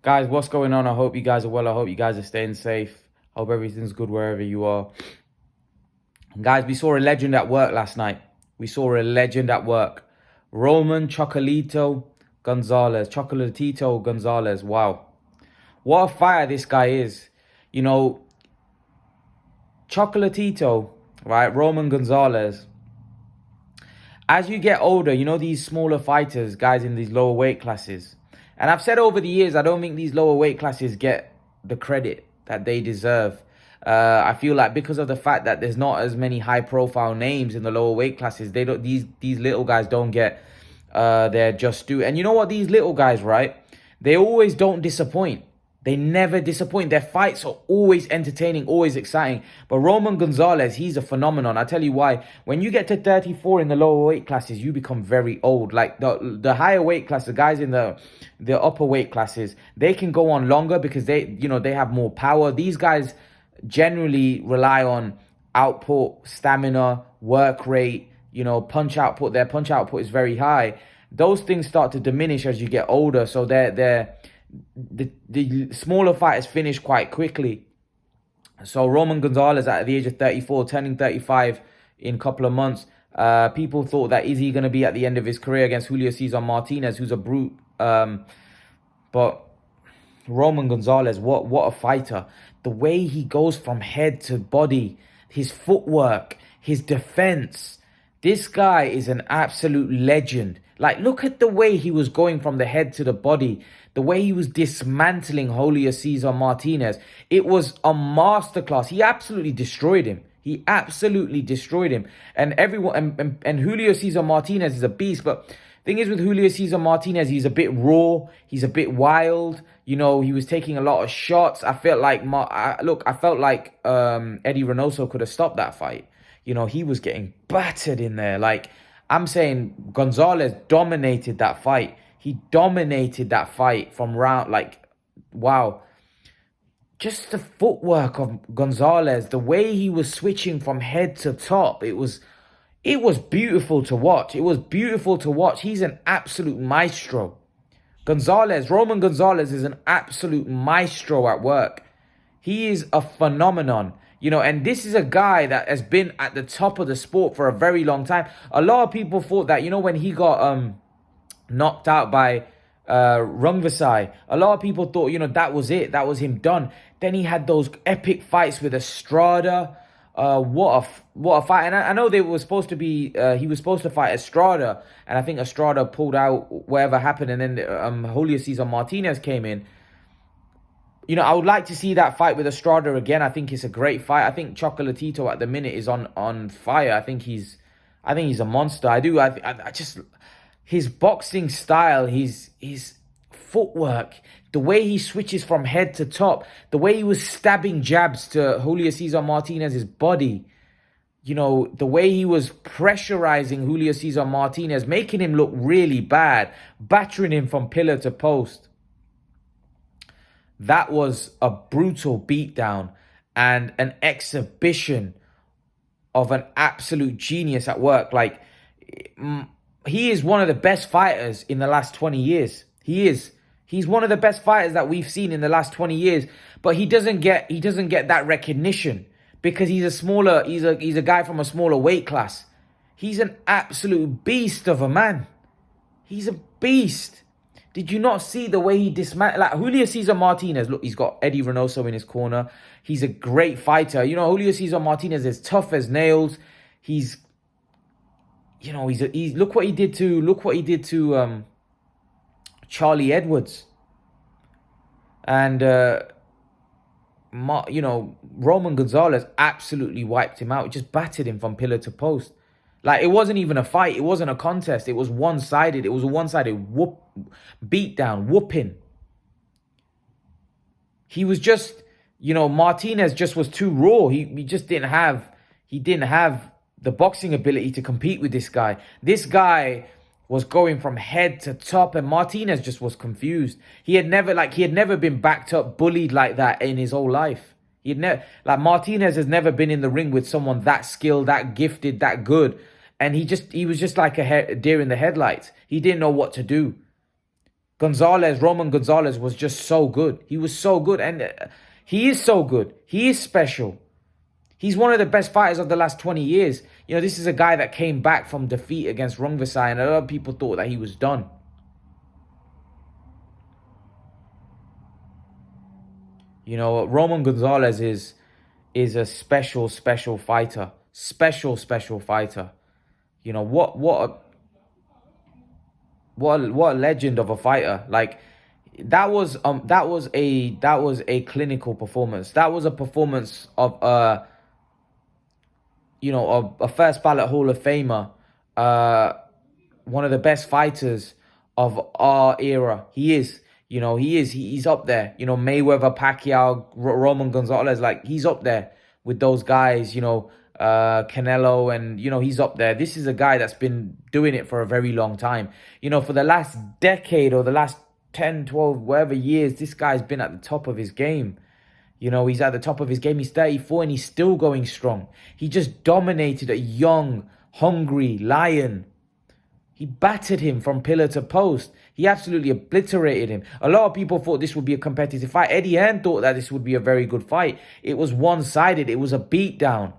Guys, what's going on? I hope you guys are well. I hope you guys are staying safe. Hope everything's good wherever you are. Guys, we saw a legend at work last night. We saw a legend at work. Roman Chocolatito Gonzalez. Wow. What a fighter this guy is. You know, Chocolatito, right? Roman Gonzalez. As you get older, these smaller fighters, guys in these lower weight classes. And I've said over the years, I don't think these lower weight classes get the credit that they deserve. I feel like because of the fact that there's not as many high profile names in the lower weight classes, they don't these little guys don't get their just due. And you know what? These little guys, right? They always don't disappoint. They never disappoint. Their fights are always entertaining, always exciting. But Roman Gonzalez, he's a phenomenon. I tell you why. When you get to 34 in the lower weight classes, you become very old. Like the higher weight class, the guys in the upper weight classes, they can go on longer because they have more power. These guys generally rely on output, stamina, work rate, punch output. Their punch output is very high. Those things start to diminish as you get older. So the smaller fighters finish quite quickly. So Roman Gonzalez at the age of 34, turning 35 in a couple of months. People thought that is he going to be at the end of his career against Julio Cesar Martinez, who's a brute. But Roman Gonzalez, what a fighter. The way he goes from head to body, his footwork, his defense. This guy is an absolute legend. Like, look at the way he was going from the head to the body. The way he was dismantling Julio Cesar Martinez. It was a masterclass. He absolutely destroyed him. He absolutely destroyed him. And everyone and Julio Cesar Martinez is a beast. But thing is with Julio Cesar Martinez, he's a bit raw. He's a bit wild. He was taking a lot of shots. I felt like Eddie Reynoso could have stopped that fight. He was getting battered in there. Like, I'm saying Gonzalez dominated that fight. He dominated that fight from round, wow. Just the footwork of Gonzalez, the way he was switching from head to top, it was beautiful to watch. It was beautiful to watch. He's an absolute maestro. Roman Gonzalez is an absolute maestro at work. He is a phenomenon. And this is a guy that has been at the top of the sport for a very long time. A lot of people thought that, when he got knocked out by Rungvisai, a lot of people thought, that was it. That was him done. Then he had those epic fights with Estrada. What a fight. And I know they were supposed to be, he was supposed to fight Estrada. And I think Estrada pulled out whatever happened. And then Julio Cesar Martinez came in. I would like to see that fight with Estrada again. I think it's a great fight. I think Chocolatito at the minute is on fire. I think he's a monster. I just his boxing style, his footwork, the way he switches from head to top, the way he was stabbing jabs to Julio Cesar Martinez's body. The way he was pressurizing Julio Cesar Martinez, making him look really bad, battering him from pillar to post. That was a brutal beatdown and an exhibition of an absolute genius at work. Like, he is one of the best fighters in the last 20 years. He is. He's one of the best fighters that we've seen in the last 20 years. But he doesn't get that recognition because he's a guy from a smaller weight class. He's an absolute beast of a man. He's a beast. Did you not see the way he dismantled? Like, Julio Cesar Martinez, look, he's got Eddie Reynoso in his corner. He's a great fighter. Julio Cesar Martinez is tough as nails. He's look what he did to Charlie Edwards. And Roman Gonzalez absolutely wiped him out. Just battered him from pillar to post. Like, it wasn't even a fight. It wasn't a contest. It was one-sided. It was a one-sided beatdown, whooping. He was just, Martinez just was too raw. He didn't have the boxing ability to compete with this guy. This guy was going from head to top, and Martinez just was confused. He had never been backed up, bullied like that in his whole life. Martinez has never been in the ring with someone that skilled, that gifted, that good. And he was just like a deer in the headlights. He didn't know what to do. Roman Gonzalez was just so good. He was so good. And he is so good. He is special. He's one of the best fighters of the last 20 years. You know, this is a guy that came back from defeat against Rungvisai, and a lot of people thought that he was done. You know, Roman Gonzalez is a special fighter. Special fighter. You know, what a legend of a fighter. Like, that was a clinical performance. That was a performance of a first ballot Hall of Famer, one of the best fighters of our era. He is. You know, he's up there. You know, Mayweather, Pacquiao, Roman Gonzalez, like, he's up there with those guys, Canelo, and, he's up there. This is a guy that's been doing it for a very long time. You know, for the last decade or the last 10, 12, whatever years, this guy's been at the top of his game. You know, he's at the top of his game. He's 34 and he's still going strong. He just dominated a young, hungry lion. He battered him from pillar to post. He absolutely obliterated him. A lot of people thought this would be a competitive fight. Eddie Hearn thought that this would be a very good fight. It was one-sided. It was a beatdown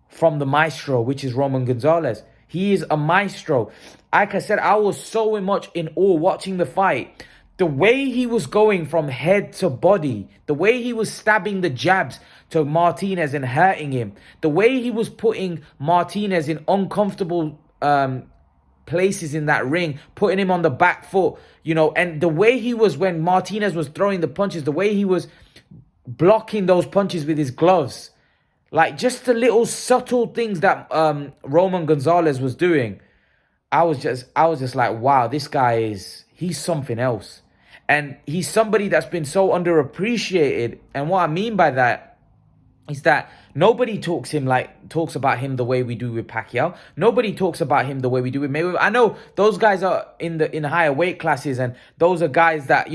from the maestro, which is Roman Gonzalez. He is a maestro. Like I said, I was so much in awe watching the fight. The way he was going from head to body, the way he was stabbing the jabs to Martinez and hurting him, the way he was putting Martinez in uncomfortable places in that ring, putting him on the back foot, and the way he was when Martinez was throwing the punches, the way he was blocking those punches with his gloves, like, just the little subtle things that Roman Gonzalez was doing. I was just like, wow, this guy he's something else. And he's somebody that's been so underappreciated. And what I mean by that is that nobody talks about him the way we do with Pacquiao. Nobody talks about him the way we do with Mayweather. I know those guys are in higher weight classes, and those are guys that,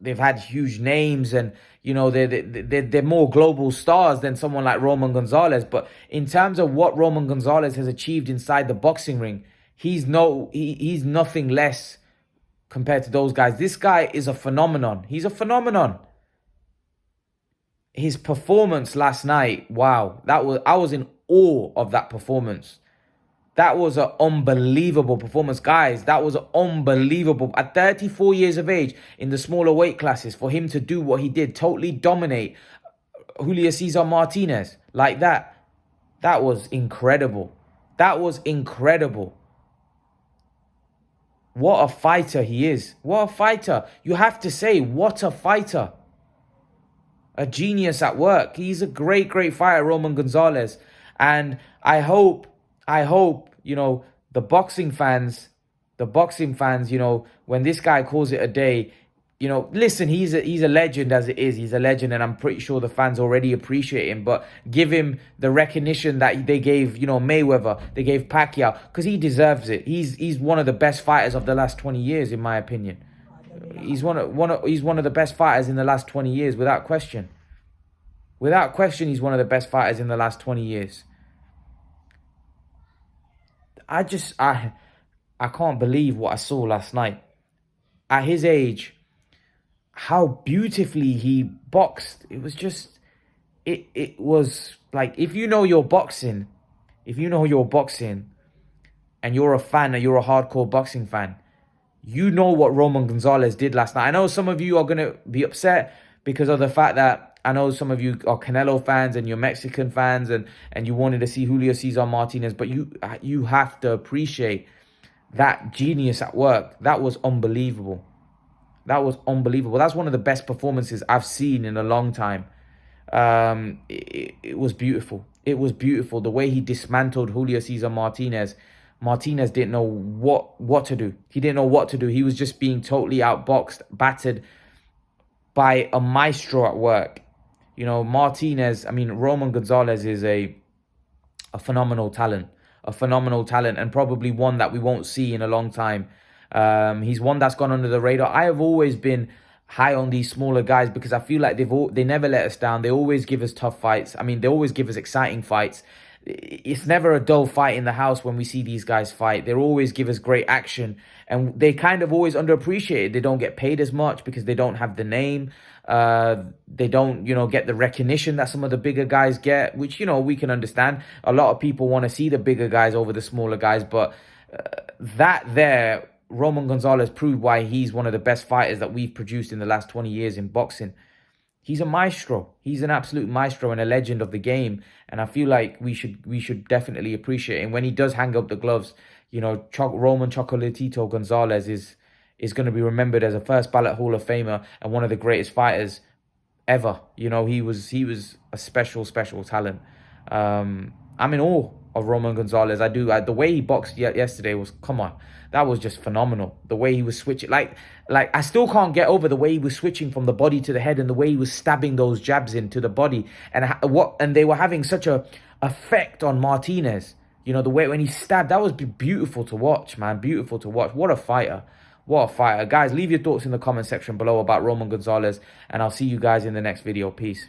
they've had huge names, and they're more global stars than someone like Roman Gonzalez. But in terms of what Roman Gonzalez has achieved inside the boxing ring, he's nothing less compared to those guys. This guy is a phenomenon. He's a phenomenon. His performance last night, wow, I was in awe of that performance. That was an unbelievable performance, guys. That was unbelievable. At 34 years of age, in the smaller weight classes, for him to do what he did, totally dominate Julio Cesar Martinez like that, that was incredible. That was incredible. What a fighter he is. What a fighter. You have to say, what a fighter. A genius at work. He's a great fighter, Roman Gonzalez. And I hope, the boxing fans, when this guy calls it a day, listen, he's a legend as it is. He's a legend, and I'm pretty sure the fans already appreciate him. But give him the recognition that they gave, Mayweather, they gave Pacquiao, because he deserves it. He's one of the best fighters of the last 20 years, in my opinion. He's one of the best fighters in the last 20 years, without question. Without question, he's one of the best fighters in the last 20 years. I can't believe what I saw last night. At his age, how beautifully he boxed. It was just, it was like, if you know your boxing, and you're a fan, and you're a hardcore boxing fan, you know what Roman Gonzalez did last night. I know some of you are going to be upset because of the fact that I know some of you are Canelo fans and you're Mexican fans, and you wanted to see Julio Cesar Martinez, but you have to appreciate that genius at work. That was unbelievable. That was unbelievable. That's one of the best performances I've seen in a long time. It was beautiful. It was beautiful. The way he dismantled Julio Cesar Martinez. Martinez didn't know what to do. He didn't know what to do. He was just being totally outboxed, battered by a maestro at work. Roman Gonzalez is a phenomenal talent. A phenomenal talent, and probably one that we won't see in a long time. He's one that's gone under the radar. I have always been high on these smaller guys because I feel like they never let us down. They always give us tough fights. They always give us exciting fights. it's never a dull fight in the house when we see these guys fight. They always give us great action, and they kind of always underappreciated. They don't get paid as much because they don't have the name. They don't, get the recognition that some of the bigger guys get, which, we can understand. A lot of people want to see the bigger guys over the smaller guys, but Roman Gonzalez proved why he's one of the best fighters that we've produced in the last 20 years in boxing. He's a maestro. He's an absolute maestro and a legend of the game. And I feel like we should definitely appreciate him. When he does hang up the gloves, Roman Chocolatito Gonzalez is going to be remembered as a first ballot Hall of Famer and one of the greatest fighters ever. He was a special talent. I'm in awe of Roman Gonzalez. The way he boxed yesterday was, come on, that was just phenomenal. The way he was switching, like I still can't get over the way he was switching from the body to the head and the way he was stabbing those jabs into the body, and they were having such a effect on Martinez. The way when he stabbed, that was beautiful to watch, man. Beautiful to watch. What a fighter. What a fighter. Guys, leave your thoughts in the comment section below about Roman Gonzalez, and I'll see you guys in the next video. Peace.